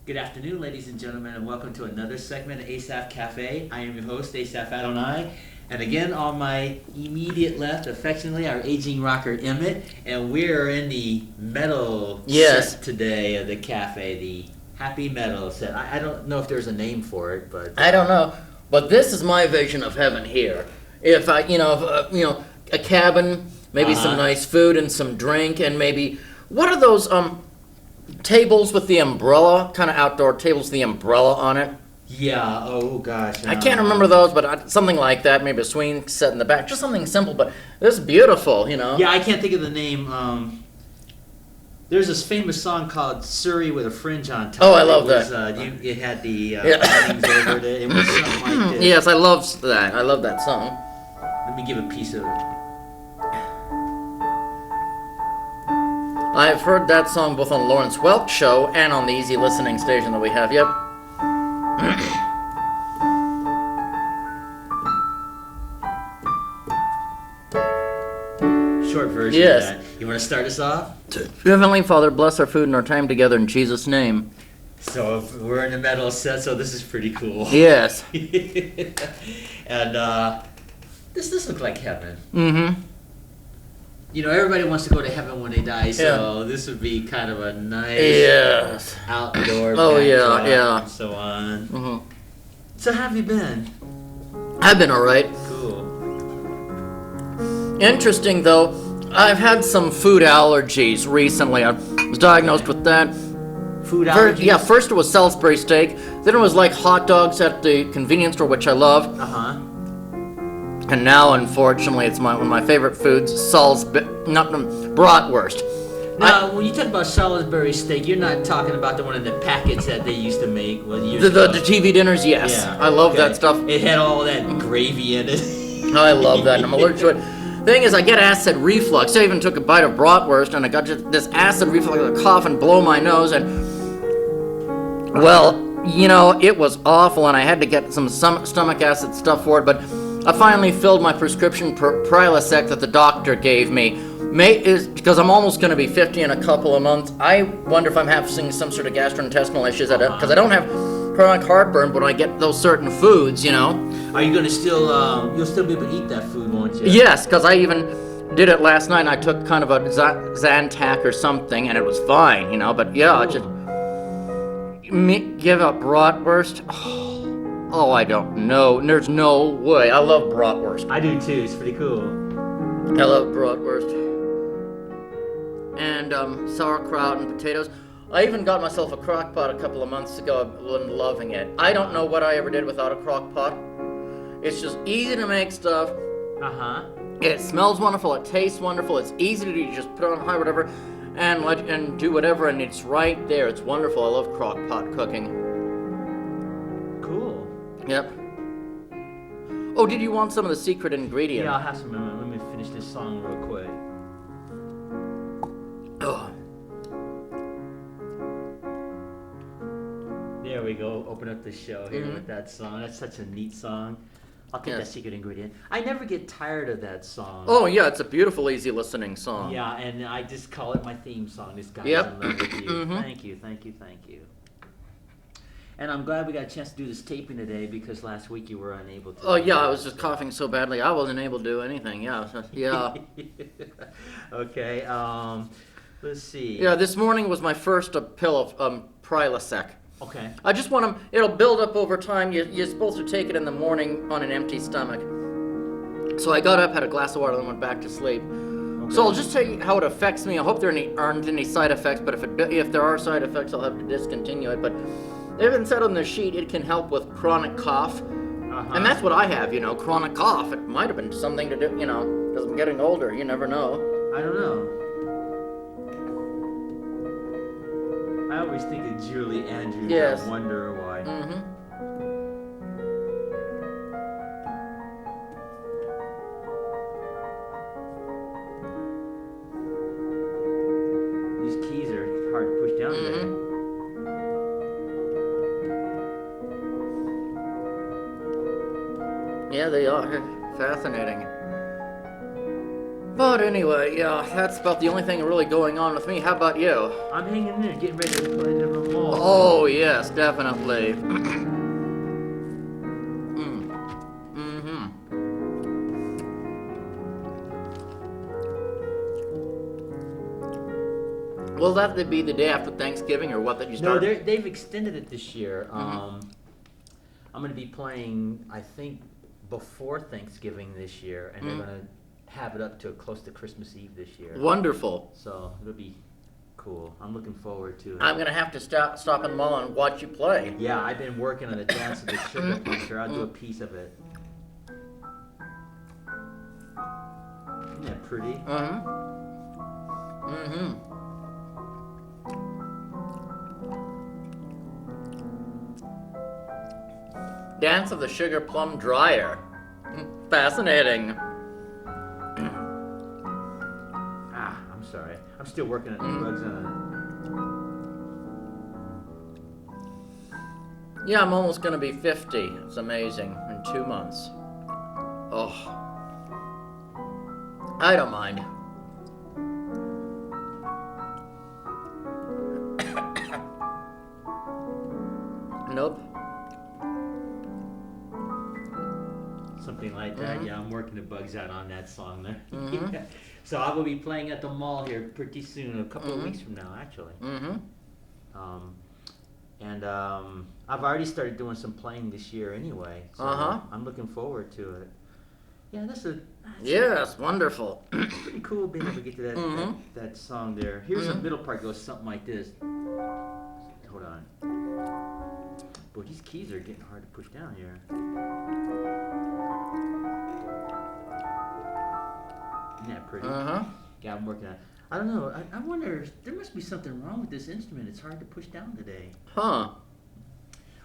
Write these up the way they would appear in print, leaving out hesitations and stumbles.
Good afternoon, ladies and gentlemen, and welcome to another segment of Asaph Cafe. I am your host, Asaph Adonai, and again on my immediate left, affectionately, our aging rocker Emmett, and we're in the metal set today of the cafe, the happy metal set. I don't know if there's a name for it, but I don't know, but this is my vision of heaven here. If I, a cabin, maybe some nice food and some drink, and maybe what are those tables with the umbrella, kind of outdoor tables with the umbrella on it? Yeah, oh gosh. I can't remember those, but something like that, maybe a swing set in the back, just something simple, but this is beautiful, Yeah, I can't think of the name. There's this famous song called Surrey with a Fringe on Top. Oh, I love that. It had the writings over it. It was something like this. Yes, I love that. I love that song. Let me give a piece of it. I've heard that song both on Lawrence Welk show and on the easy listening station that we have. Yep. Short version of that. You want to start us off? Heavenly Father, bless our food and our time together in Jesus' name. So we're in the metal set, so this is pretty cool. Yes. And this looks like heaven. Mm-hmm. You know, everybody wants to go to heaven when they die, so this would be kind of a nice outdoor backdrop and so on. Mm-hmm. So how have you been? I've been all right. Cool. Interesting, though, I've had some food allergies recently. I was diagnosed with that. Food allergies? First it was Salisbury steak, then it was like hot dogs at the convenience store, which I love. Uh-huh. And now, unfortunately, it's one of my favorite foods, bratwurst. Now, when you talk about Salisbury steak, you're not talking about the one in the packets that they used to make. The TV dinners, yes. Yeah, I love that stuff. It had all that gravy in it. I love that, and I'm allergic to it. Thing is, I get acid reflux. I even took a bite of bratwurst, and I got just this acid reflux, a cough and blow my nose, and, well, it was awful, and I had to get some stomach acid stuff for it, but I finally filled my prescription for Prilosec that the doctor gave me. Because I'm almost going to be 50 in a couple of months. I wonder if I'm having some sort of gastrointestinal issues because I don't have chronic heartburn, but I get those certain foods, Are you going to you'll still be able to eat that food, won't you? Yes, because I even did it last night, and I took kind of a Zantac or something, and it was fine, but yeah, cool. just give up bratwurst. Oh, I don't know. There's no way. I love bratwurst. I do too. It's pretty cool. I love bratwurst. And sauerkraut and potatoes. I even got myself a crock pot a couple of months ago. I've been loving it. I don't know what I ever did without a crock pot. It's just easy to make stuff. Uh-huh. It smells wonderful. It tastes wonderful. It's easy to do. You just put it on high, whatever, and do whatever, and it's right there. It's wonderful. I love crock pot cooking. Cool. Yep. Oh, did you want some of the secret ingredient? Yeah, I'll have some. Let me finish this song real quick. Oh. There we go. Open up the show here with that song. That's such a neat song. I'll take that secret ingredient. I never get tired of that song. Oh, yeah, it's a beautiful, easy listening song. Yeah, and I just call it my theme song. This guy's in love with you. Thank you. And I'm glad we got a chance to do this taping today because last week you were unable to. Oh, yeah, I was just coughing so badly. I wasn't able to do anything, yeah. Okay, let's see. Yeah, this morning was my first pill of Prilosec. Okay. I just want them, it'll build up over time. You're supposed to take it in the morning on an empty stomach. So I got up, had a glass of water, then went back to sleep. Okay. So I'll just tell you how it affects me. I hope there aren't any side effects, but if there are side effects, I'll have to discontinue it. But they even said on the sheet it can help with chronic cough. And that's what I have, chronic cough. It might have been something to do, because I'm getting older. You never know. I don't know. I always think of Julie Andrews. Yes. I wonder why. These keys are hard to push down today. Yeah, they are. Fascinating. But anyway, yeah, that's about the only thing really going on with me. How about you? I'm hanging in there, getting ready to play to the mall. Oh, yes, definitely. Will that be the day after Thanksgiving or what that you No, start? they've extended it this year. I'm going to be playing, I think, before Thanksgiving this year, and they're going to have it up to close to Christmas Eve this year. Wonderful. So it'll be cool. I'm looking forward to it. I'm gonna have to stop in the mall and watch you play. Yeah, I've been working on the Dance of the Sugar Puncher. I'll do a piece of it. Isn't that pretty? Dance of the Sugar Plum Dryer. Fascinating. I'm sorry. I'm still working on the bugs on it. Yeah, I'm almost gonna be 50. It's amazing. In 2 months. Oh. I don't mind. Nope. Something like that. Yeah, I'm working the bugs out on that song there. So I will be playing at the mall here pretty soon, a couple of weeks from now, actually. I've already started doing some playing this year anyway. So I'm looking forward to it. Yeah, that's Yes, wonderful. pretty cool being able to get to that song there. Here's the middle part goes something like this. Hold on. Boy, these keys are getting hard to push down here. Isn't that pretty? Yeah, I'm working on it. I don't know. I wonder, there must be something wrong with this instrument. It's hard to push down today. Huh.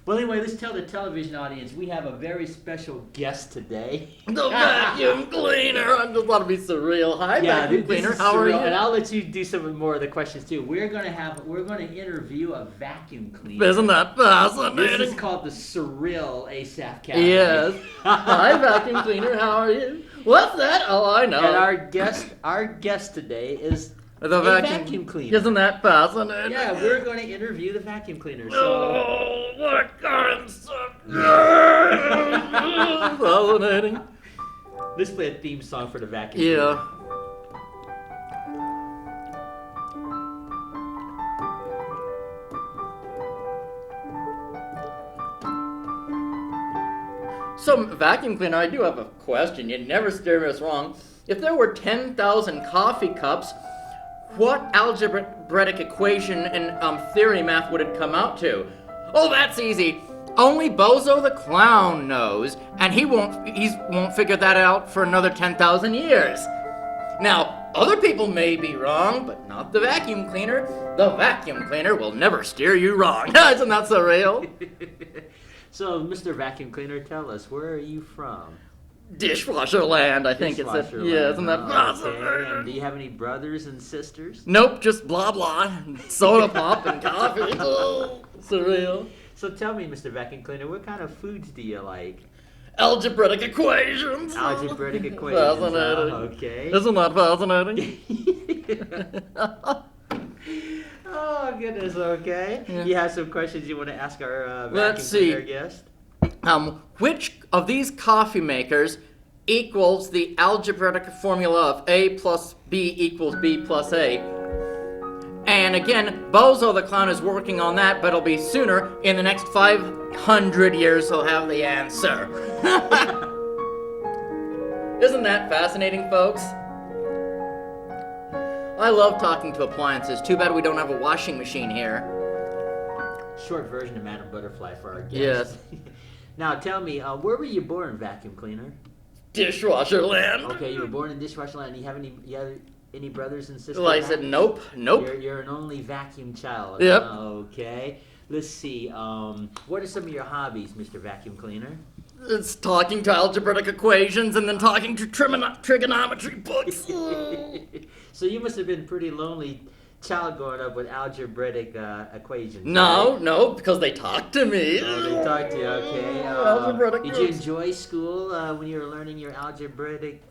Well, anyway, let's tell the television audience we have a very special guest today. The vacuum cleaner. I just want to be surreal. Hi, vacuum cleaner. This is How are you? surreal, and I'll let you do some more of the questions too. We're gonna interview a vacuum cleaner. Isn't that fascinating? This is called the Surreal Asaph Cafe. Yes. Hi, vacuum cleaner. How are you? What's that? Oh, I know. And our guest today is the vacuum cleaner. Isn't that fascinating? Yeah, we're going to interview the vacuum cleaner. So. Oh, what a concept! Fascinating. Let's play a theme song for the vacuum Yeah. cleaner. So, vacuum cleaner, I do have a question. You never steer us wrong. If there were 10,000 coffee cups, what algebraic equation and theory math would it come out to? Oh, that's easy. Only Bozo the Clown knows, and he won't figure that out for another 10,000 years. Now, other people may be wrong, but not the vacuum cleaner. The vacuum cleaner will never steer you wrong. Isn't that so real? So, Mr. Vacuum Cleaner, tell us, where are you from? Dishwasher land, I think Dishwasher it's. Yeah, isn't that land. fascinating? Okay. And do you have any brothers and sisters? Nope, just blah blah, soda pop and coffee. Oh, surreal. So tell me, Mr. Vacuum Cleaner, what kind of foods do you like? Algebraic equations. Algebraic equations. Fascinating. Okay. Isn't that fascinating? Oh, goodness, okay. Yeah. You have some questions you want to ask our Let's vacuum cleaner see. guest? Which of these coffee makers equals the algebraic formula of A plus B equals B plus A? And again, Bozo the Clown is working on that, but it'll be sooner. In the next 500 years, he'll have the answer. Isn't that fascinating, folks? I love talking to appliances. Too bad we don't have a washing machine here. Short version of Madam Butterfly for our guest. Yes. Now, tell me, where were you born, Vacuum Cleaner? Dishwasher land. Okay, you were born in Dishwasher Land. Do you have any brothers and sisters? Well, I said nope. You're an only vacuum child. Yep. Okay. Let's see. What are some of your hobbies, Mr. Vacuum Cleaner? It's talking to algebraic equations and then talking to trigonometry books. So you must have been a pretty lonely child growing up with algebraic equations. No, right? no, because they talk to me. Oh, they talk to you, okay. Algebraic Did you groups. enjoy school when you were learning your algebraic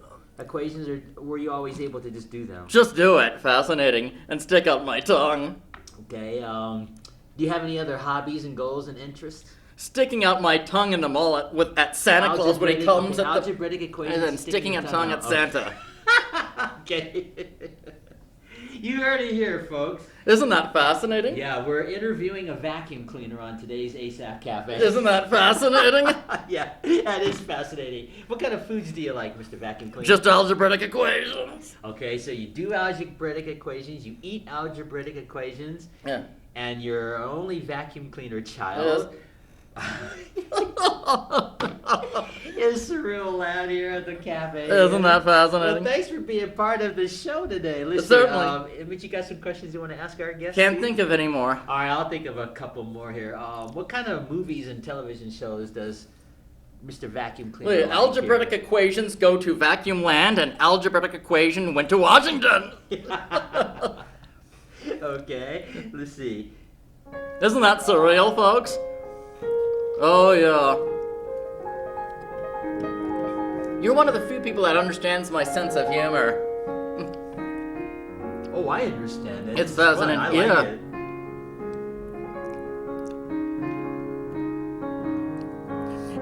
equations, or were you always able to just do them? Just do it. Fascinating. And stick out my tongue. Okay. Do you have any other hobbies and goals and interests? Sticking out my tongue in the mall at Santa Claus when he comes at the... Algebraic equations. And then sticking a tongue at Santa. Okay. You heard it here, folks. Isn't that fascinating? Yeah, we're interviewing a vacuum cleaner on today's Asaph Cafe. Isn't that fascinating? Yeah, that is fascinating. What kind of foods do you like, Mr. Vacuum Cleaner? Just algebraic equations. Okay, so you do algebraic equations, you eat algebraic equations, Yeah. and you're only vacuum cleaner child. It's surreal loud here at the cafe. Isn't that fascinating? Well, thanks for being part of the show today. Listen, Certainly. Emmett, you got some questions you want to ask our guests? Can't think of any more. All right, I'll think of a couple more here. What kind of movies and television shows does Mr. Vacuum Cleaner Wait, like algebraic here? equations go to vacuum land, and algebraic equation went to Washington. Okay, let's see. Isn't that surreal, folks? Oh, yeah. You're one of the few people that understands my sense of humor. Oh, I understand it. It's fun. fascinating, I like yeah. it.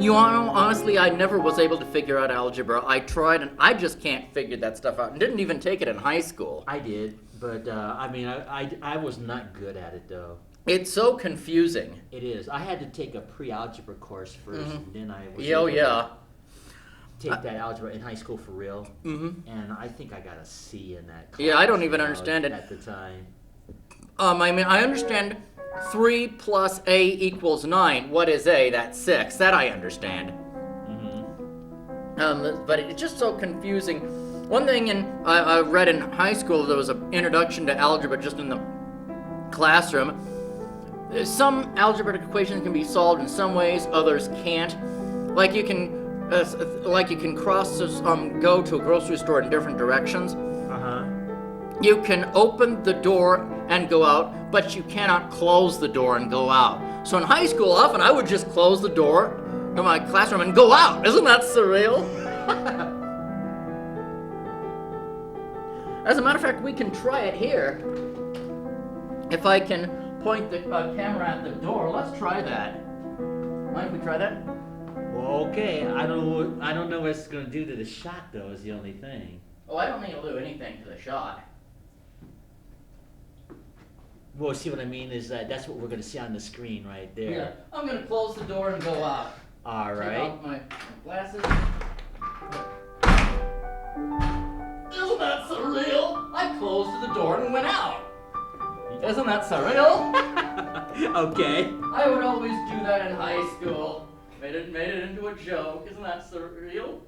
You know, honestly, I never was able to figure out algebra. I tried, and I just can't figure that stuff out. And didn't even take it in high school. I did, but I was not good at it though. It's so confusing. It is. I had to take a pre-algebra course 1st, and then I was Oh, able yeah. to take that algebra in high school for real. Mm-hmm. And I think I got a C in that class. Yeah, I don't even understand it. At the time. I mean, I understand 3 plus A equals 9. What is A? That's 6. That I understand. Mm-hmm. But it's just so confusing. One thing I read in high school, there was an introduction to algebra just in the classroom. Some algebraic equations can be solved in some ways, others can't. Like you can go to a grocery store in different directions. Uh-huh. You can open the door and go out, but you cannot close the door and go out. So in high school, often I would just close the door to my classroom and go out. Isn't that surreal? As a matter of fact, we can try it here. If I can point the camera at the door, let's try that. Mind if we try that? Well, okay. I don't know what it's going to do to the shot, though, is the only thing. Oh, I don't think it'll do anything to the shot. Well, see what I mean is that's what we're going to see on the screen right there. Yeah, I'm gonna close the door and go out. All Take right. off my glasses. Isn't that surreal? I closed the door and went out. Isn't that surreal? Okay. I would always do that in high school. Made it into a joke. Isn't that surreal?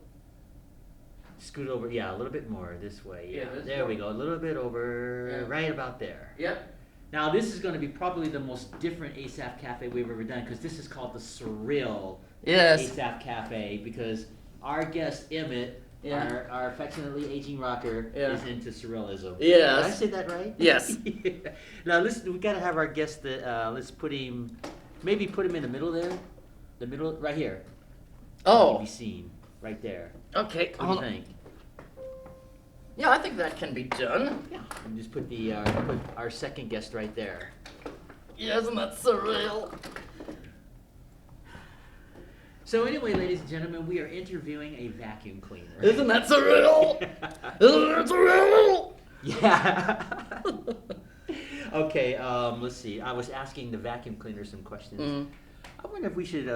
Scoot over, yeah, a little bit more this way. Yeah, Yeah, this there we way. go. A little bit over, Yeah. right about there. Yep. Now, this is going to be probably the most different Asaph Cafe we've ever done because this is called the Surreal Yes. Asaph Cafe because our guest, Emmett, Yeah. our affectionately aging rocker, Yeah. is into surrealism. Yes. Did I say that right? Yes. Yeah. Now, listen, we got to have our guest, let's put him, maybe put him in the middle there. The middle, right here. Oh. Be seen, right there. Okay. What do you think? Yeah, I think that can be done. Yeah. And just put put our second guest right there. Yeah, isn't that surreal? So anyway, ladies and gentlemen, we are interviewing a vacuum cleaner. Isn't that surreal? Isn't that surreal? Yeah. Okay, let's see. I was asking the vacuum cleaner some questions. Mm. I wonder if we should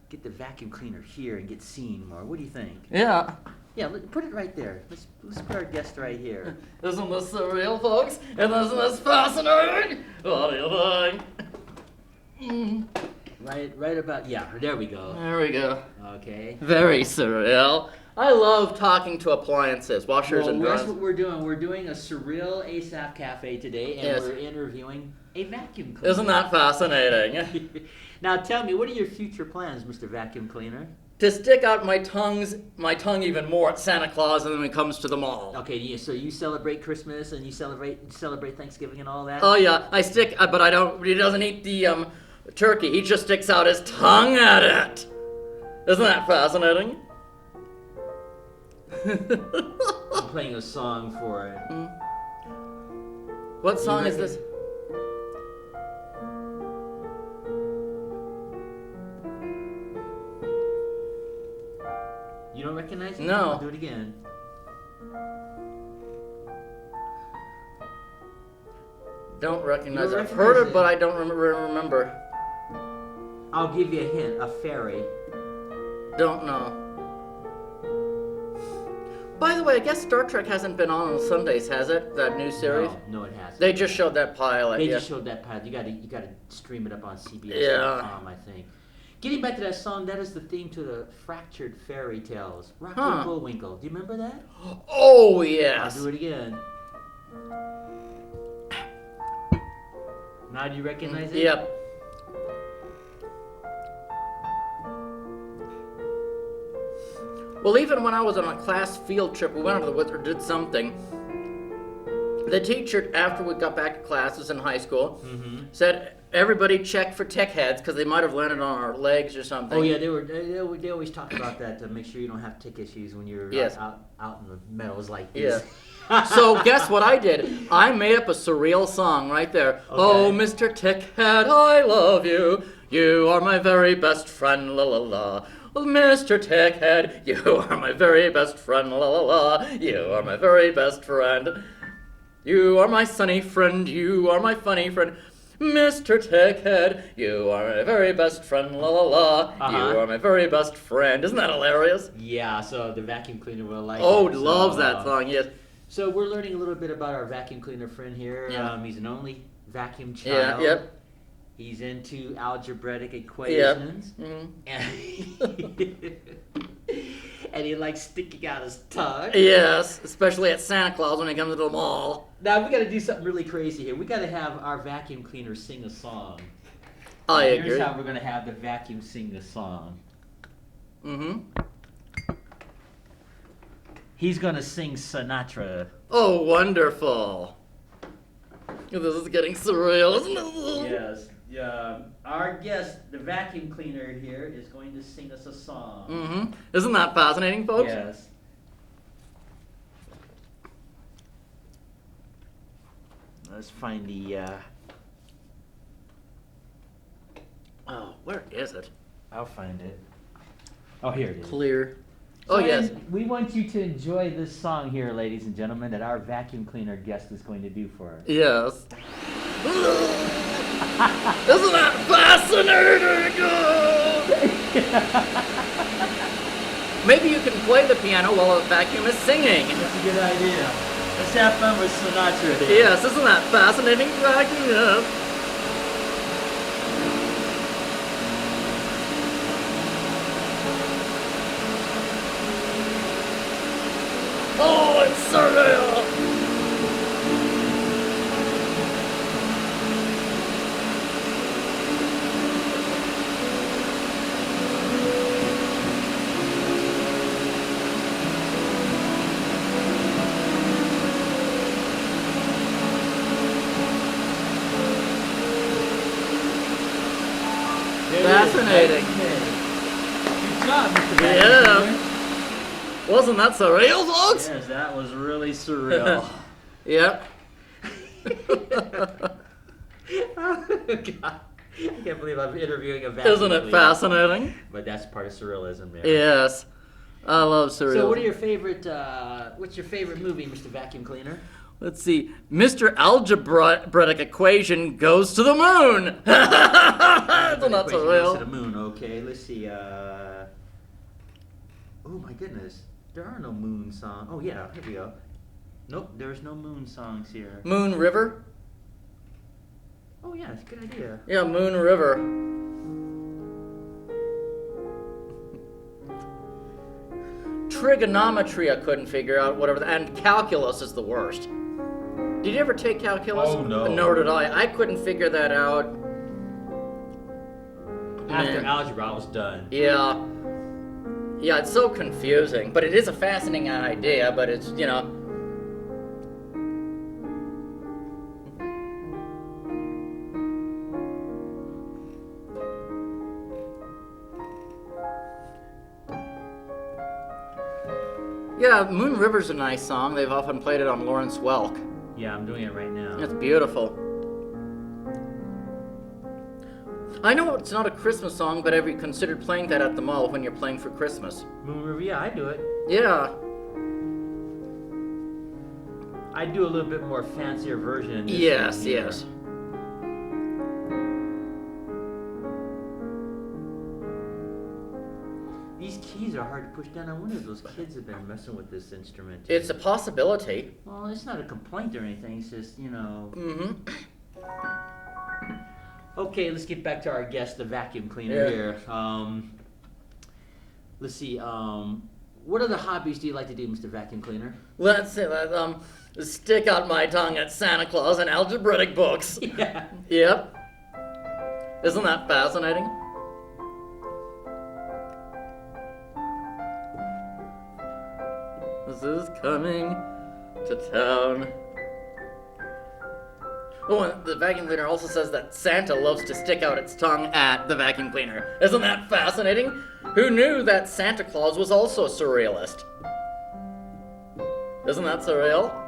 get the vacuum cleaner here and get seen more. What do you think? Yeah. Yeah, put it right there. Let's put our guest right here. Isn't this surreal, folks? And isn't this fascinating? What do you think? Mm. Right about, yeah, there we go. There we go. Okay. Very surreal. I love talking to appliances, washers Well, and that's dryers. what we're doing. We're doing a surreal Asaph Cafe today, and Yes. we're interviewing a vacuum cleaner. Isn't that fascinating? Now tell me, what are your future plans, Mr. Vacuum Cleaner? To stick out my tongue even more at Santa Claus and when it comes to the mall. Okay, yeah, so you celebrate Christmas and you celebrate Thanksgiving and all that? Oh yeah, I stick, but I don't. He doesn't eat the turkey. He just sticks out his tongue at it. Isn't that fascinating? I'm playing a song for it. What song is reckon- this? You don't recognize it? No. I'll do it again. Don't recognize You it. don't I've heard recognize it, but it. I don't remember. I'll give you a hint. A fairy. Don't know. By the way, I guess Star Trek hasn't been on Sundays, has it? That new series? No, it hasn't. They just showed that pilot. They Yeah. just showed that pilot. You gotta stream it up on CBS.com, Yeah. I think. Getting back to that song, that is the theme to the Fractured Fairy Tales. Rocky Huh. and Bullwinkle. Do you remember that? Oh I'll yes. do it again. Now do you recognize it? Yep. Well, even when I was on a class field trip, we went out to the woods or did something. The teacher, after we got back to classes in high school, said everybody check for tech heads because they might have landed on our legs or something. Oh yeah, they always talk about that to make sure you don't have tick issues when you're Yes. out in the meadows like Yeah. this. So guess what I did? I made up a surreal song right there. Oh, Mr. Tickhead, I love you. You are my very best friend, la la la. Well, Mr. Tickhead, you are my very best friend, la la la. You are my very best friend. You are my sunny friend, you are my funny friend. Mr. Tickhead, you are my very best friend, la la la. You are my very best friend. Isn't that hilarious? Yeah, so the vacuum cleaner will like Oh, it. So, loves that song, yes. So we're learning a little bit about our vacuum cleaner friend here. Yeah. He's an only vacuum Yeah, child. yep. He's into algebraic equations. And, and he likes sticking out his tongue. Yes, especially at Santa Claus when he comes to the mall. Now we got to do something really crazy here. We got to have our vacuum cleaner sing a song. I Here's agree. how we're going to have the vacuum sing the song. He's going to sing Sinatra. Oh, wonderful. This is getting surreal, isn't it? Yes. Our guest, the vacuum cleaner here, is going to sing us a song. Isn't that fascinating, folks? Yes. Let's find the. Oh, where is it? I'll find it. Oh, here it is. Clear. So Oh, yes. We want you to enjoy this song here, ladies and gentlemen, that our vacuum cleaner guest is going to do for us. Yes. Isn't that fascinating? Maybe you can play the piano while a vacuum is singing. That's a good idea. Let's have fun with Sinatra here. Yes, isn't that fascinating, vacuum? Yes. Oh, it's surreal! Fascinating. Good job, Mr. Yeah. Vacuum Wasn't that surreal, folks? Cleaner. Yes, that was really surreal. Yep. Oh, God. I can't believe I'm interviewing a vacuum Isn't it cleaner. fascinating? But that's part of surrealism there. Yes. I love surreal. So what are your favorite, what's your favorite movie, Mr. Vacuum Cleaner? Let's see. Mr. Algebraic Equation goes to the moon. Isn't that Equation goes to surreal? the moon, okay. Let's see, oh my goodness. There are no moon songs. Oh yeah, here we go. Nope, there's no moon songs here. Moon River? Oh yeah, it's a good idea. Yeah, Moon River. Trigonometry I couldn't figure out, whatever. And calculus is the worst. Did you ever take calculus? Oh, no. Nor did I. I couldn't figure that out. After Man. algebra, I was done. Yeah. Yeah, it's so confusing. But it is a fascinating idea, but it's, you know. Yeah, Moon River's a nice song. They've often played it on Lawrence Welk. Yeah, I'm doing it right now. It's beautiful. I know it's not a Christmas song, but have you considered playing that at the mall when you're playing for Christmas? Moon River, yeah, I do it. Yeah. I do a little bit more fancier version. In this Yes, one here. yes. These keys are hard to push down. I wonder if those kids have been messing with this instrument. It's a possibility. Well, it's not a complaint or anything. It's just, you know. Mm-hmm. Okay, let's get back to our guest, the vacuum cleaner Yeah. here. Let's see. What other hobbies do you like to do, Mr. Vacuum Cleaner? Let's see. Stick out my tongue at Santa Claus and algebraic books. Yeah. Yep. Isn't that fascinating? This is coming to town. Oh, and the vacuum cleaner also says that Santa loves to stick out its tongue at the vacuum cleaner. Isn't that fascinating? Who knew that Santa Claus was also a surrealist? Isn't that surreal?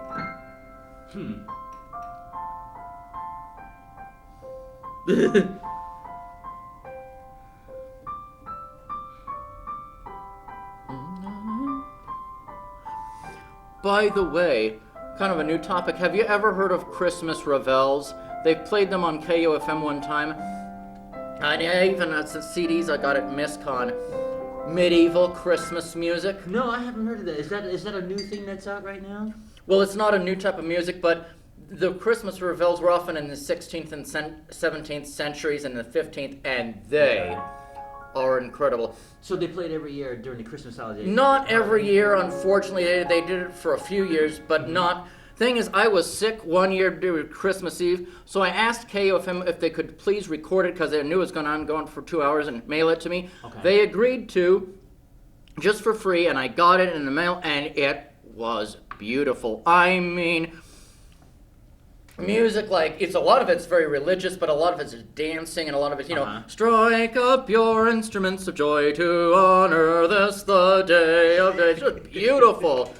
By the way, kind of a new topic. Have you ever heard of Christmas revels? They've played them on KOFM one time. And I even had some CDs I got at MissCon. Medieval Christmas music. No, I haven't heard of that. Is that a new thing that's out right now? Well, it's not a new type of music, but the Christmas revels were often in the 16th and 17th centuries and the 15th, and they are incredible. So they played every year during the Christmas holiday? Not every year, unfortunately. They did it for a few years, but not. Thing is, I was sick one year during Christmas Eve, so I asked KOFM if they could please record it because they knew it was going for 2 hours and mail it to me. Okay. They agreed to, just for free, and I got it in the mail, and it was beautiful. I mean, music, like, a lot of it's very religious, but a lot of it's dancing, and a lot of it's, strike up your instruments of joy to honor this the day of days. It's just beautiful.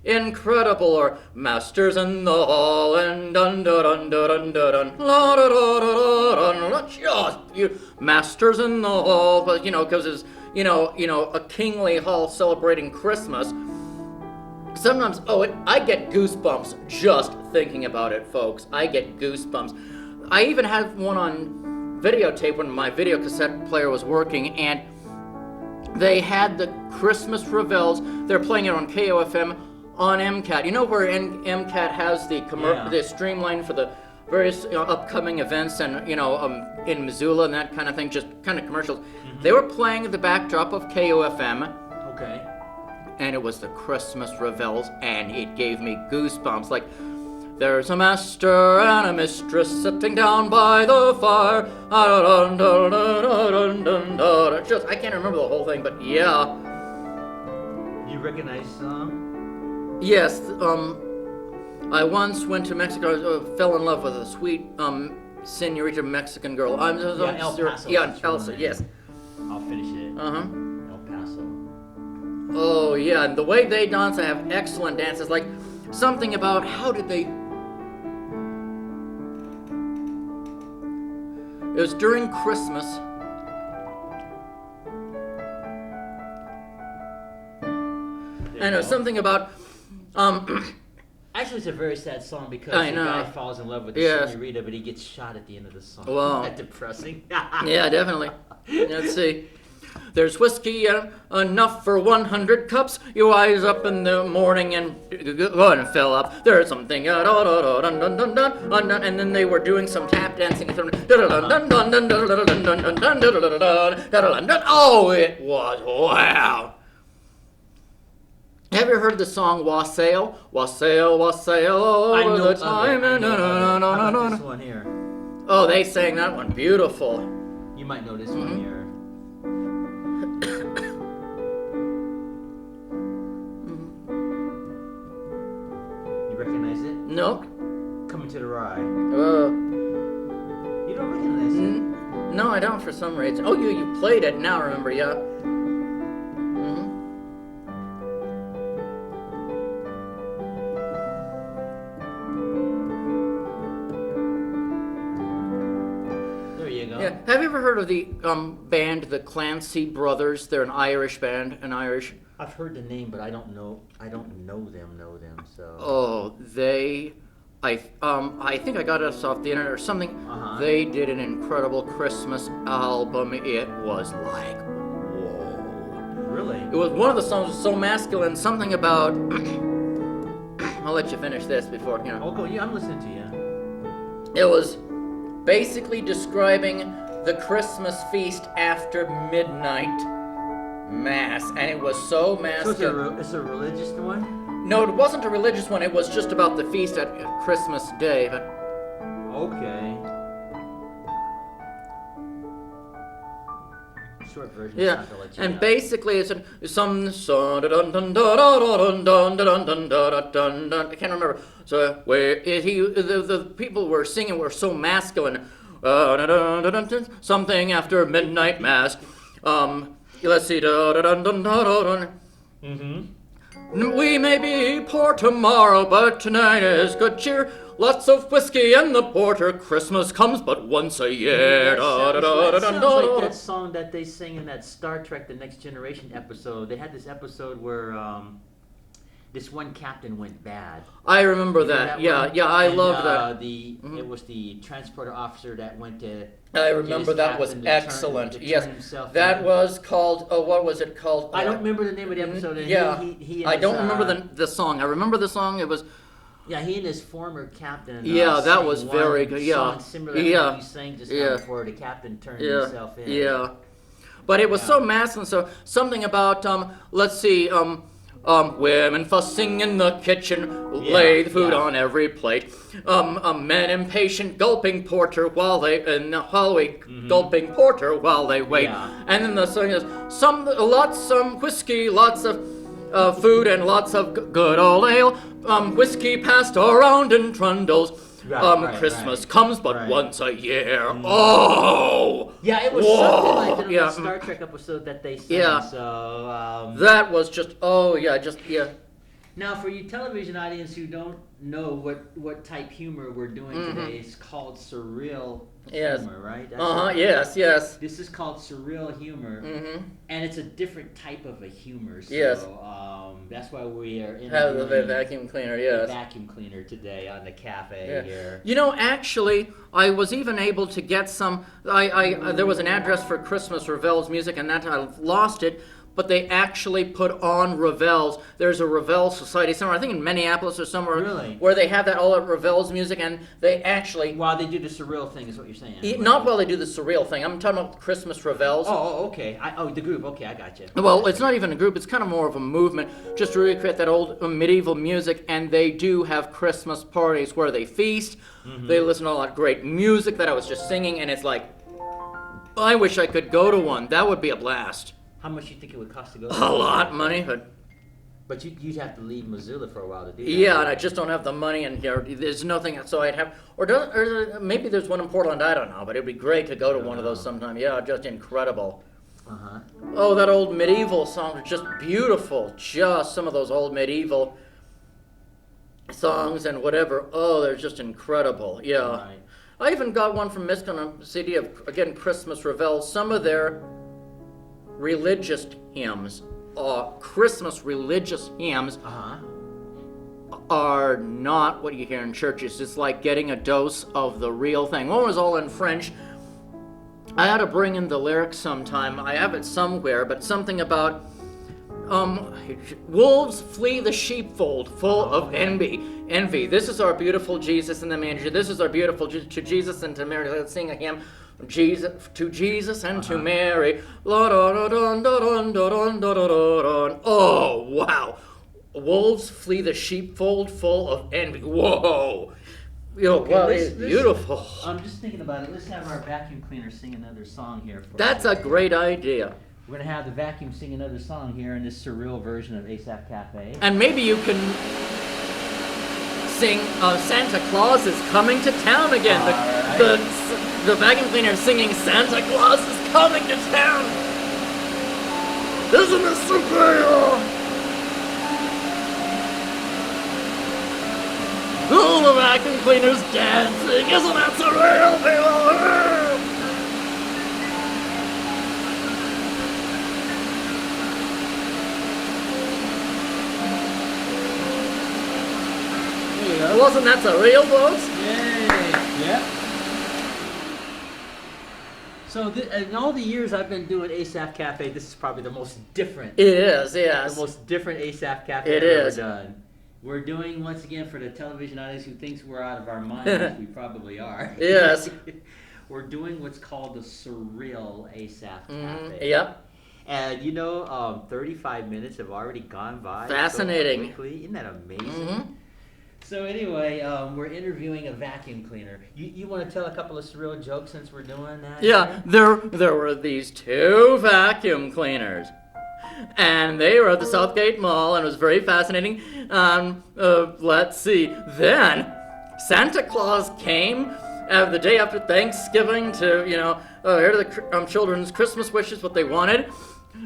Incredible, or Masters in the Hall, and dun dun dun dun dun dun la da da da da dun, just beautiful. Masters in the Hall, but because it's a kingly hall celebrating Christmas. Sometimes, I get goosebumps just thinking about it, folks. I get goosebumps. I even had one on videotape when my video cassette player was working, and they had the Christmas revels. They're playing it on KOFM on MCAT. You know where MCAT has the streamline for the various upcoming events and in Missoula and that kind of thing, just kind of commercials. Mm-hmm. They were playing the backdrop of KOFM. Okay. And it was the Christmas revels, and it gave me goosebumps. Like, there's a master and a mistress sitting down by the fire. Just, I can't remember the whole thing, but yeah. You recognize the song? Yes. I once went to Mexico. Fell in love with a sweet senorita Mexican girl. El Paso. Yeah, Elsa. Yes. I'll finish it. El Paso. Oh yeah, and the way they dance, they have excellent dances. Like something about how did they? It was during Christmas. And it was something about. Actually, it's a very sad song because I the know. guy falls in love with the Yes. senorita, but he gets shot at the end of the song. Wow. That's depressing. Yeah, definitely. Let's see. There's whiskey enough for 100 cups. You rise up in the morning and go and fill up. There's something and then they were doing some tap dancing. Oh, it was wow. Have you heard the song Wassail? Wassail, wassail over the time. How about this one here? Oh, they sang that one. Beautiful. You might know this one here. You recognize it? Nope. Coming to the Rye. You don't recognize it? No, I don't for some reason. Oh, you played it now, remember, yeah. Have you ever heard of the band, the Clancy Brothers? They're an Irish band, I've heard the name, but I don't know them. So. Oh, I think I got this off the internet or something. Uh-huh. They did an incredible Christmas album. It was like, whoa. Really? It was one of the songs was so masculine. Something about. I'll let you finish this before you know. Oh, go. Yeah, I'm listening to you. It was basically describing the Christmas feast after midnight mass, and it was so masculine. So it's a religious one? No, it wasn't a religious one. It was just about the feast at Christmas Day. But okay. Short version. yeah, and know. basically it's some song. I can't remember. So where the people were singing were so masculine. Something after midnight mass. Let's see. Mm-hmm. We may be poor tomorrow, but tonight is good cheer. Lots of whiskey and the porter. Christmas comes but once a year. That sounds like that song that they sing in that Star Trek: The Next Generation episode. They had this episode where this one captain went bad. I remember that. Yeah, I loved that. It was the transporter officer that went to. I remember that was excellent. Yes, that was called. Oh, what was it called? I don't remember the name of the episode. And yeah, he I don't remember the song. I remember the song. It was. Yeah, he and his former captain. Yeah, that was very good. Yeah, similar to what you sang just now before the captain turned himself in. Yeah, but it was so masculine. So something about let's see women fussing in the kitchen, lay the food on every plate. Men impatient gulping porter while they in the hallway gulping porter while they wait. Yeah. And then the song is some whiskey, lots of food and lots of good old ale. Whiskey passed around in trundles. Christmas comes but once a year. Oh! Yeah, it was something like that in the Star Trek episode that they sang. Yeah. So, that was just, Now, for you television audience who don't know what type humor we're doing today, it's called surreal humor, right? Yes. This is called surreal humor, and it's a different type of a humor. So, yes. That's why we are in the vacuum cleaner, yes. The vacuum cleaner today on the cafe here. You know, actually, I was even able to get some. There was an address for Christmas Ravel's music, and that I lost it. But they actually put on Ravel's. There's a Ravel Society somewhere, I think in Minneapolis or somewhere, where they have that all at Ravel's music, and they actually. While they do the surreal thing, is what you're saying. Not while they do the surreal thing. I'm talking about Christmas Ravel's. Oh, okay. The group. Okay, I got you. Well, it's not even a group. It's kind of more of a movement, just to recreate that old medieval music. And they do have Christmas parties where they feast. They listen to all that great music that I was just singing, and it's like, I wish I could go to one. That would be a blast. How much you think it would cost to go? A lot of money, but you'd have to leave Missoula for a while to do that. Yeah, and I just don't have the money, and there's nothing. So I'd have, or maybe there's one in Portland. I don't know, but it'd be great to go to one of those sometime. Yeah, just incredible. Oh, that old medieval song is just beautiful. Just some of those old medieval songs and whatever. Oh, they're just incredible. Yeah. Right. I even got one from Miskin, a CD of again Christmas Ravel. Some of their religious hymns, Christmas religious hymns, are not what you hear in churches. It's like getting a dose of the real thing. One was all in French. I had to bring in the lyrics sometime. I have it somewhere, but something about wolves flee the sheepfold full of envy. This is our beautiful Jesus in the manger. This is our beautiful to Jesus and to Mary. Let's sing a hymn. To Jesus and to Mary. Oh, wow. Wolves flee the sheepfold full of envy. Whoa. Wow, it's beautiful. I'm just thinking about it. Let's have our vacuum cleaner sing another song here. That's a great idea. We're going to have the vacuum sing another song here in this surreal version of Asaph Cafe. And maybe you can sing Santa Claus is coming to town again. The vacuum cleaner is singing Santa Claus is coming to town. Isn't this surreal? Oh, the vacuum cleaner's dancing. Isn't that surreal, people? Wasn't that surreal, folks? Yay! Yep. So, in all the years I've been doing Asaph Cafe, this is probably the most different. It is, yes. The most different Asaph Cafe It I've is. ever done. We're doing, once again, for the television audience who thinks we're out of our minds, we probably are. Yes. We're doing what's called the surreal Asaph Cafe. Yep. And 35 minutes have already gone by. Fascinating. So quickly. Isn't that amazing? Mm-hmm. So anyway, we're interviewing a vacuum cleaner. You want to tell a couple of surreal jokes since we're doing that? Yeah, there were these two vacuum cleaners. And they were at the Southgate Mall, and it was very fascinating. Let's see. Then Santa Claus came the day after Thanksgiving to, hear the children's Christmas wishes, what they wanted.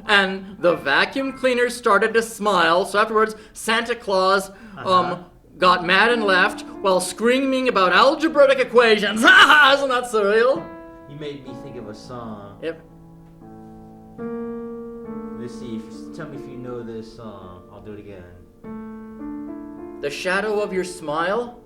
And the vacuum cleaners started to smile. So afterwards, Santa Claus got mad and left while screaming about algebraic equations. Ha ha! Isn't that surreal? You made me think of a song. Yep. Let's see. Tell me if you know this song. I'll do it again. The shadow of your smile?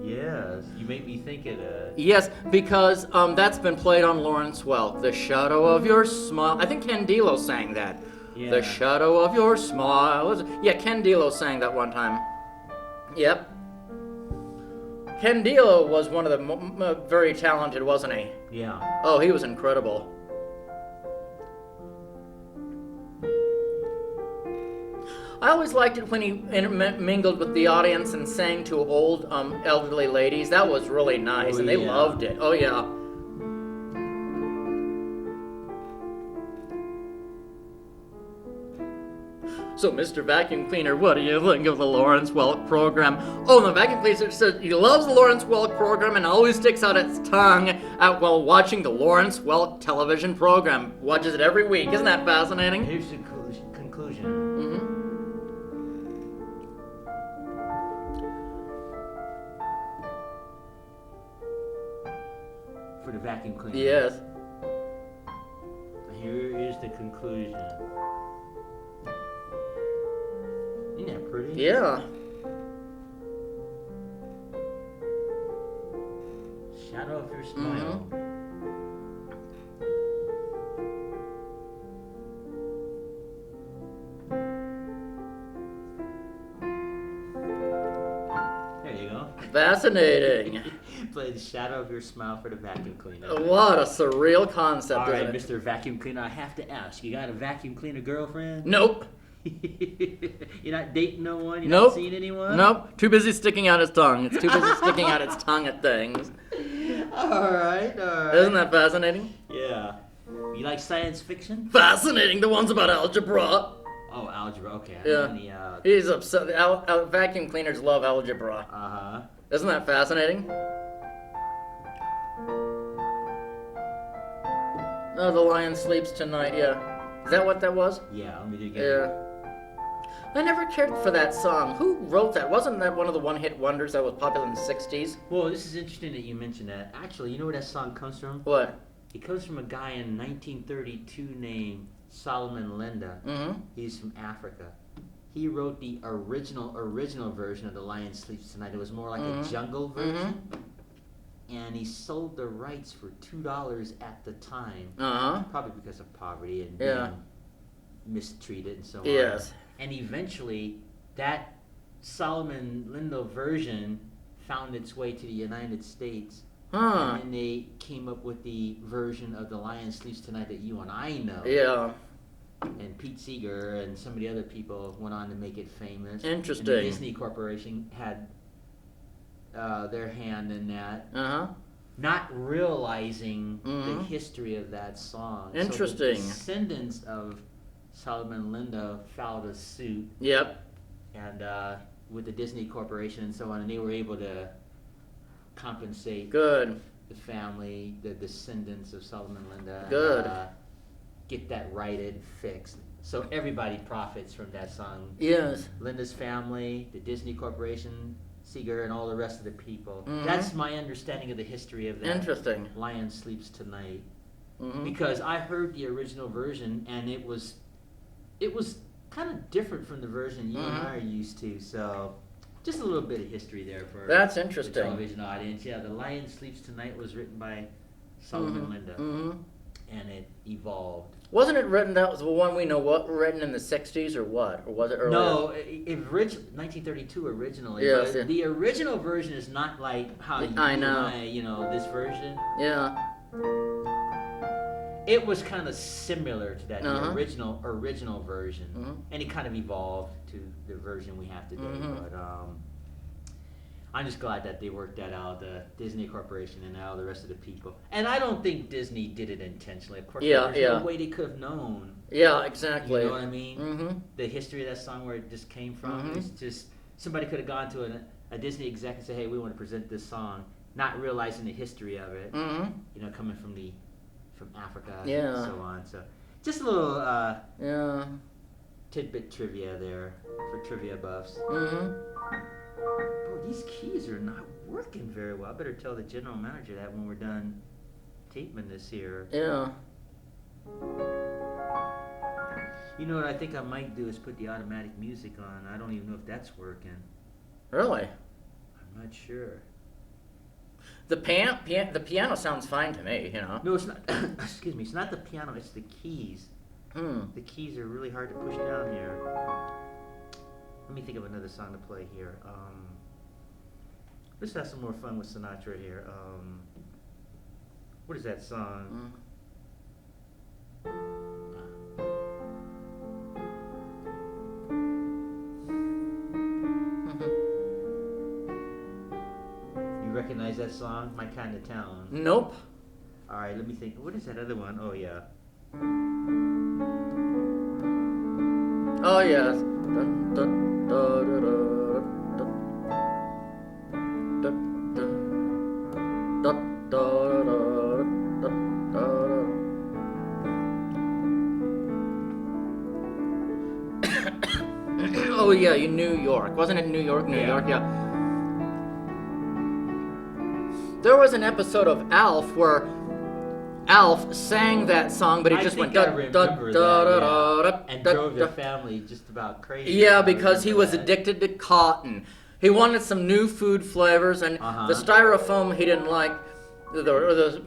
Yes. You make me think of that. Yes, because that's been played on Lawrence Welk. The shadow of your smile. I think Candelo sang that. Yeah. The shadow of your smile. Yeah, Candelo sang that one time. Yep. Candelo was one of the very talented, wasn't he? Yeah. Oh, he was incredible. I always liked it when he mingled with the audience and sang to old, elderly ladies. That was really nice, and they loved it. Oh, yeah. So, Mr. Vacuum Cleaner, what do you think of the Lawrence Welk program? Oh, the vacuum cleaner says he loves the Lawrence Welk program and always sticks out its tongue while watching the Lawrence Welk television program. Watches it every week. Isn't that fascinating? Here's the conclusion. Mm-hmm. For the vacuum cleaner. Yes. Here is the conclusion. Isn't that pretty? Yeah. Shadow of your smile. There you go. Fascinating. Play the shadow of your smile for the vacuum cleaner. What a surreal concept, All right, isn't it? Mr. Vacuum Cleaner, I have to ask, you got a vacuum cleaner girlfriend? Nope. You're not dating no one? You're Nope. not seeing anyone? Nope. Too busy sticking out its tongue. It's too busy sticking out its tongue at things. All right. Isn't that fascinating? Yeah. You like science fiction? Fascinating. The ones about algebra. Oh, algebra. Okay. Yeah. He's upset. Vacuum cleaners love algebra. Uh-huh. Isn't that fascinating? Oh, the lion sleeps tonight. Yeah. Is that what that was? Yeah, let me do it again. Yeah. I never cared for that song. Who wrote that? Wasn't that one of the one-hit wonders that was popular in the 60s? Well, this is interesting that you mentioned that. Actually, you know where that song comes from? What? It comes from a guy in 1932 named Solomon Linda. Mm-hmm. He's from Africa. He wrote the original version of The Lion Sleeps Tonight. It was more like a jungle version. And he sold the rights for $2 at the time. Uh-huh. Probably because of poverty and being mistreated and so on. Yes. And eventually, that Solomon Lindo version found its way to the United States. Huh. And then they came up with the version of The Lion Sleeps Tonight that you and I know. Yeah. And Pete Seeger and some of the other people went on to make it famous. Interesting. And the Disney Corporation had their hand in that. Uh-huh. Not realizing the history of that song. Interesting. So the descendants of Solomon Linda filed a suit. Yep. And with the Disney Corporation and so on, and they were able to compensate Good. the family, the descendants of Solomon Linda. Good. And, get that righted, fixed. So everybody profits from that song. Yes. Linda's family, the Disney Corporation, Seeger, and all the rest of the people. That's my understanding of the history of that. Interesting. Lion Sleeps Tonight. Because I heard the original version, and it was kind of different from the version you and I are used to. So just a little bit of history there for That's the interesting. television audience. Yeah, The Lion Sleeps Tonight was written by Solomon Linda, and it evolved. Wasn't it written? That was the one we know. What written in the '60s or what? Or was it earlier? No, 1932 originally. Yes, but yeah. the original version is not like how you I know. and I, you know, this version. Yeah. It was kind of similar to that the Uh-huh. original version, and it kind of evolved to the version we have today. But I'm just glad that they worked that out, the Disney Corporation and all the rest of the people. And I don't think Disney did it intentionally. Of course, there's no way they could have known. Yeah, exactly. You know what I mean? The history of that song, where it just came from. It's just somebody could have gone to a Disney exec and said, "Hey, we want to present this song," not realizing the history of it. You know, coming from Africa and so on. So just a little tidbit trivia there for trivia buffs. Oh, these keys are not working very well. I better tell the general manager that when we're done taping this here. Yeah. You know what I think I might do is put the automatic music on. I don't even know if that's working. Really? I'm not sure. The piano sounds fine to me, you know. No, it's not. Excuse me. It's not the piano. It's the keys. The keys are really hard to push down here. Let me think of another song to play here. Let's have some more fun with Sinatra here. What is that song? You recognize that song? My Kind of Town. Nope. All right, let me think. What is that other one? Oh, yeah. Oh, yes. Dun, dun, da, da, da, da, da, da, da, da, da, da. Oh, yeah, New York. Wasn't it New York? New York, yeah. There was an episode of Alf where Alf sang that song, but he just went da da da da da and drove their family just about crazy. Yeah, because he was addicted to cotton. He wanted some new food flavors, and the styrofoam he didn't like, the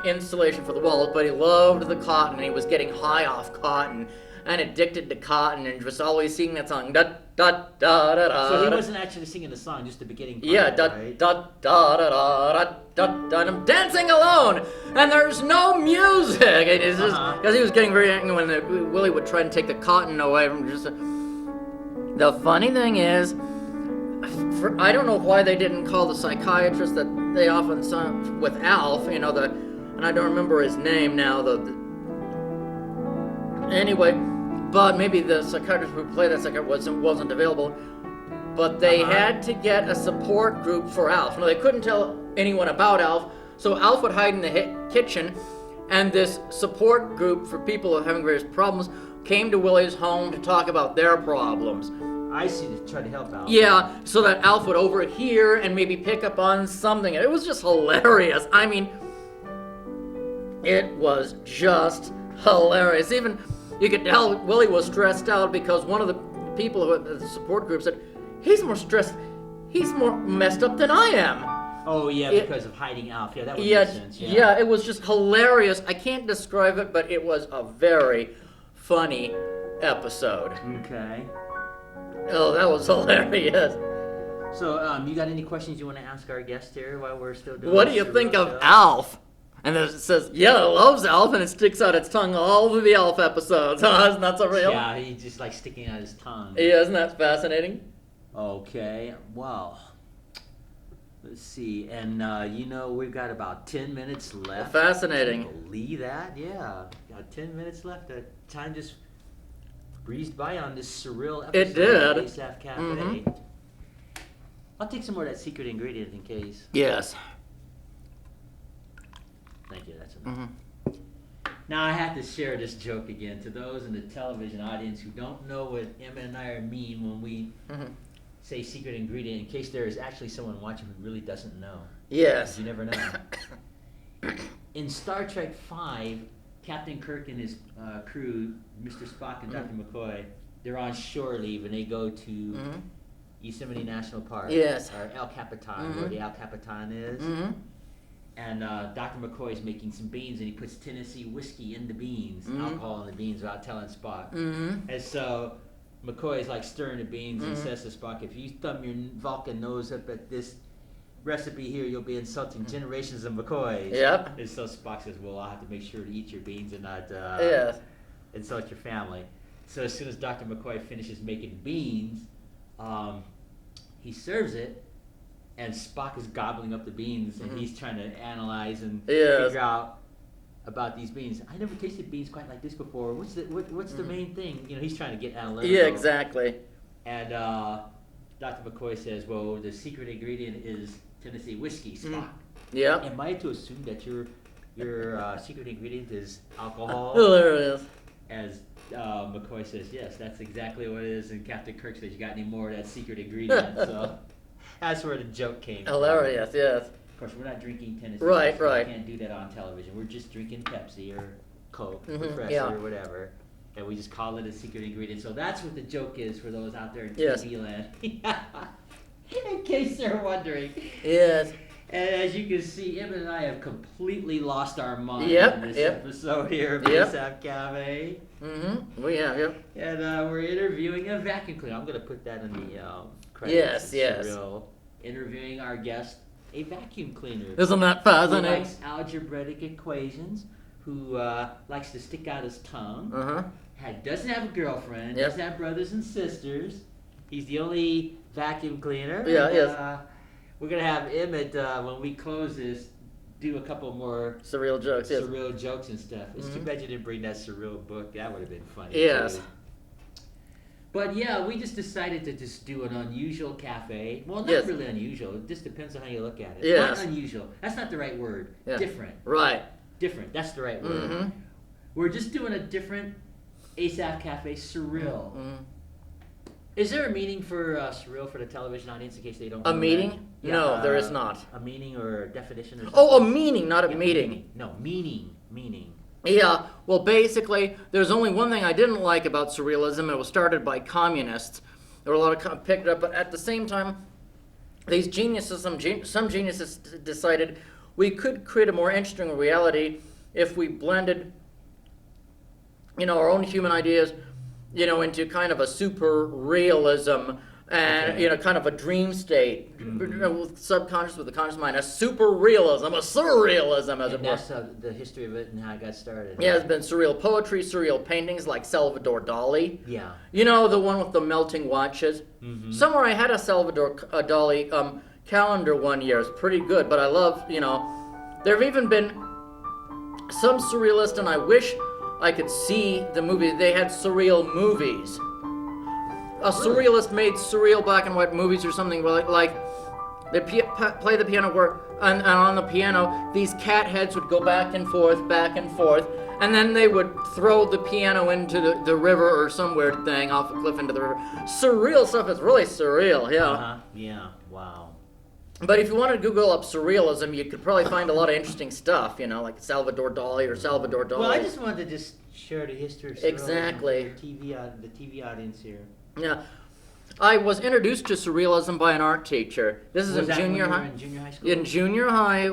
insulation for the walls, but he loved the cotton, and he was getting high off cotton and addicted to cotton, and was always singing that song da da da da da. So he wasn't actually singing the song, just the beginning part. Yeah, da right? da da da da da da. I'm dancing alone, and there's no music. And it's just because he was getting very angry when Willie would try to take the cotton away from just. The funny thing is, I don't know why they didn't call the psychiatrist that they often saw with Alf. You know and I don't remember his name now. Anyway, but maybe the psychiatrist who played that psychiatrist wasn't available. But they had to get a support group for Alf. No, they couldn't tell anyone about Alf, so Alf would hide in the kitchen, and this support group for people who are having various problems came to Willie's home to talk about their problems. I see, to try to help out. Yeah, so that Alf would overhear and maybe pick up on something. It was just hilarious. I mean, it was just hilarious. Even you could tell Willie was stressed out because one of the people who had the support group said, he's more stressed, he's more messed up than I am. Oh, yeah, because of hiding Alf. Yeah, that would make sense. Yeah, it was just hilarious. I can't describe it, but it was a very funny episode. Okay. Oh, that was hilarious. So, you got any questions you want to ask our guest here while we're still doing What do you think of Alf? And then it says, yeah, it loves Alf, and it sticks out its tongue all over the Alf episodes. Isn't that so real? Yeah, he's just like sticking out his tongue. Yeah, isn't that fascinating? Okay, well, let's see. And, we've got about 10 minutes left. Fascinating. Can you believe that? Yeah, got 10 minutes left. The time just breezed by on this surreal episode It did. of Asaph Cafe. I'll take some more of that secret ingredient in case. Yes. Thank you, that's enough. Now I have to share this joke again to those in the television audience who don't know what Emma and I mean when we say secret ingredient, in case there is actually someone watching who really doesn't know. Yes. You never know. In Star Trek V, Captain Kirk and his crew, Mr. Spock and Dr. McCoy, they're on shore leave and they go to Yosemite National Park. Yes. Or El Capitan, where the El Capitan is. And Dr. McCoy is making some beans, and he puts Tennessee whiskey in the beans, alcohol in the beans, without telling Spock. And so McCoy is like stirring the beans and says to Spock, if you thumb your Vulcan nose up at this recipe here, you'll be insulting generations of McCoys. Yep. And so Spock says, well, I'll have to make sure to eat your beans and not insult your family. So as soon as Dr. McCoy finishes making beans, he serves it, and Spock is gobbling up the beans, and he's trying to analyze and figure out about these beans. I never tasted beans quite like this before. What's the main thing? You know, he's trying to get analytical. Yeah, exactly. And Dr. McCoy says, well, the secret ingredient is Tennessee whiskey, Spock. Yeah. Am I to assume that your secret ingredient is alcohol? Oh, there it is. As McCoy says, yes, that's exactly what it is. And Captain Kirk says, you got any more of that secret ingredient? So that's where the joke came from. Hilarious, yes. Of course, we're not drinking Tennessee. Right. We can't do that on television. We're just drinking Pepsi or Coke, Refresher, or whatever. And we just call it a secret ingredient. So that's what the joke is for those out there in TV land. In case they're wondering. Yes. And as you can see, Emmett and I have completely lost our mind Yep, in this yep. episode here of Asaph Cafe. We have, yep. And we're interviewing a vacuum cleaner. I'm going to put that in the credits. Yes. Surreal. Interviewing our guest, a vacuum cleaner. Isn't that Who fascinating? likes algebraic equations, who likes to stick out his tongue, doesn't have a girlfriend, doesn't have brothers and sisters. He's the only vacuum cleaner. Yeah, we're going to have Emmett, when we close this, do a couple more surreal jokes, yes. surreal jokes and stuff. It's too bad you didn't bring that surreal book. That would have been funny. Yes. Too. But yeah, we just decided to just do an unusual cafe. Well, not Yes. really unusual. It just depends on how you look at it. Yes. Not unusual. That's not the right word. Yeah. Different. Right. Different. That's the right word. We're just doing a different Asaph Cafe surreal. Is there a meaning for surreal for the television audience in case they don't know A meaning? that? No, there is not. A meaning or a definition or something? Oh, a meaning, not a Yeah, meeting. No, meaning. Yeah, well, basically, there's only one thing I didn't like about surrealism. It was started by communists. There were a lot of picked it up, but at the same time, these geniuses, some geniuses decided we could create a more interesting reality if we blended, our own human ideas, into kind of a super realism and, kind of a dream state, with subconscious with the conscious mind, a super realism, a surrealism, as it And were. that's the history of it and how it got started. Yeah, there's been surreal poetry, surreal paintings like Salvador Dali. Yeah. The one with the melting watches. Somewhere I had a Salvador Dali calendar one year. It's pretty good, but I love, there have even been some surrealists, and I wish I could see the movie. They had surreal movies. A surrealist made surreal black and white movies or something like they play the piano and on the piano these cat heads would go back and forth, and then they would throw the piano into the river or some weird thing off a cliff into the river. Surreal stuff is really surreal, yeah. Yeah, wow. But if you want to Google up surrealism, you could probably find a lot of interesting stuff, like Salvador Dali or Salvador Dali. Well, I just wanted to just share the history of surrealism Exactly. for the TV audience here. Yeah. I was introduced to surrealism by an art teacher. This is Was that junior when you were high. in junior high school? In junior high,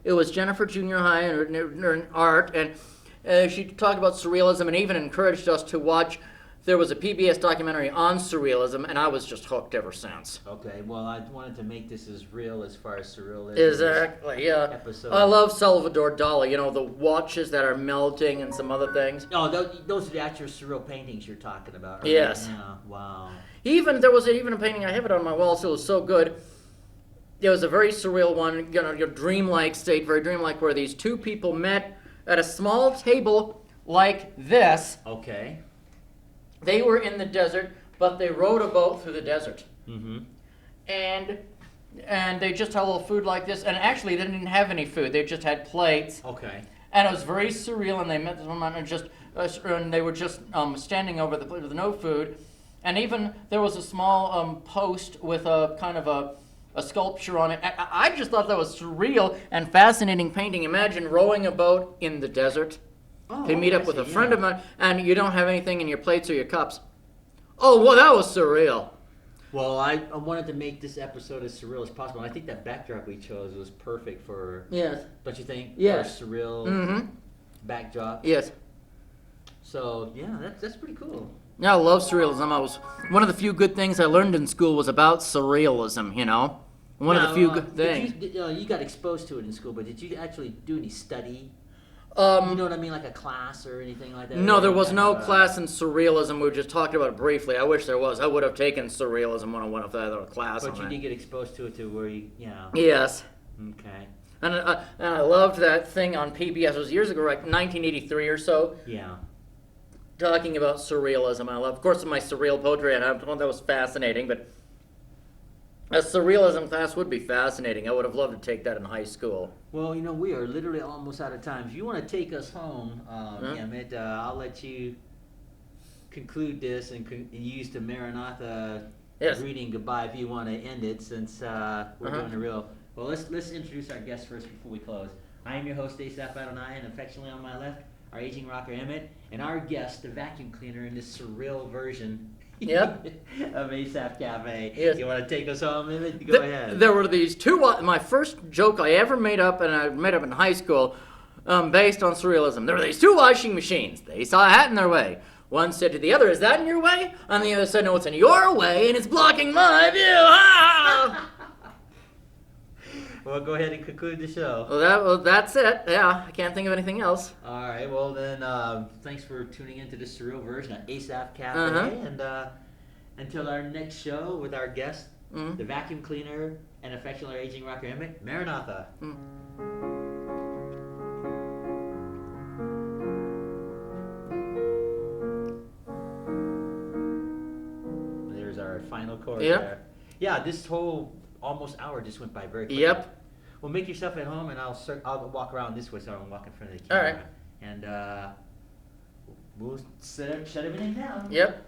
it was Jennifer Junior High in art, and she talked about surrealism and even encouraged us to watch. There was a PBS documentary on surrealism, and I was just hooked ever since. Okay, well, I wanted to make this as real as far as surreal is. Exactly, yeah. Episode. I love Salvador Dali, the watches that are melting and some other things. Oh, those are the actual surreal paintings you're talking about, right? Yes. Yeah, wow. There was even a painting, I have it on my wall, so it was so good. It was a very surreal one, your dreamlike state, very dreamlike, where these two people met at a small table like this. Okay. They were in the desert, but they rowed a boat through the desert. And they just had a little food like this, and actually they didn't have any food, they just had plates. Okay. And it was very surreal, and they met someone and they were just standing over the plate with no food. And even there was a small post with a kind of a sculpture on it. I just thought that was surreal and fascinating painting. Imagine rowing a boat in the desert. Oh, You meet up with a friend of mine, and you don't have anything in your plates or your cups. Oh, well, that was surreal. Well, I wanted to make this episode as surreal as possible. And I think that backdrop we chose was perfect for. Yes. Don't you think? Yes. For a surreal backdrop. Yes. So yeah, that's pretty cool. Yeah, I love surrealism. One of the few good things I learned in school was about surrealism. You know, one of the few good things. You got exposed to it in school, but did you actually do any study? You know what I mean, like a class or anything like that? No, there was no class in surrealism. We just talked about it briefly. I wish there was. I would have taken surrealism 101 if I had a class But on you it. did get exposed to it to where you know. Yes. Okay. And I loved that thing on PBS. It was years ago, like 1983 or so. Yeah. Talking about surrealism. I love, of course, my surreal poetry. And I thought that was fascinating. But a surrealism class would be fascinating. I would have loved to take that in high school. Well, you know, we are literally almost out of time. If you want to take us home, Emmett, I'll let you conclude this and use the Maranatha greeting goodbye if you want to end it, since we're doing a real. Well, let's introduce our guest first before we close. I am your host, Asaph Adonai, and affectionately on my left, our aging rocker Emmett, and our guest, the vacuum cleaner in this surreal version. Yep. Of Asaph Cafe. Yes. You want to take us home, Emmett? Go ahead. There were these two. My first joke I ever made up, and I made up in high school, based on surrealism. There were these two washing machines. They saw a hat in their way. One said to the other, "Is that in your way?" And the other said, "No, it's in your way, and it's blocking my view." Ah! Well, go ahead and conclude the show. Well, that's it. Yeah, I can't think of anything else. All right. Well, then, thanks for tuning into this surreal version of Asaph Cafe. And until our next show with our guest, the vacuum cleaner and affectionately aging rocker Emmett, Maranatha. There's our final chord there. Yeah, this whole almost hour just went by very quickly. Yep. Well, make yourself at home, and I'll walk around this way so I don't walk in front of the camera. All right. And we'll shut everything down. Yep.